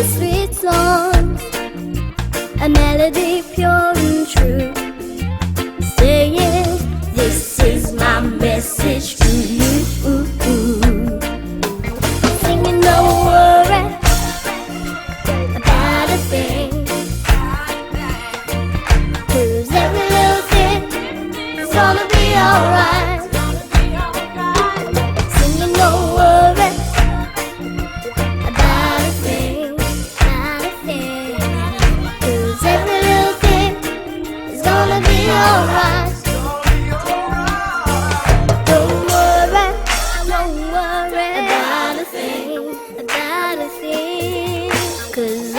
a sweet song, a melody pure and true, saying, this is my message to you. Singing, don't worry about a thing, 'cause every little thing is gonna be alright. Singing, don't worry about a thing, 'cause every little thing is gonna be alright. Don't worry about a thing, 'cause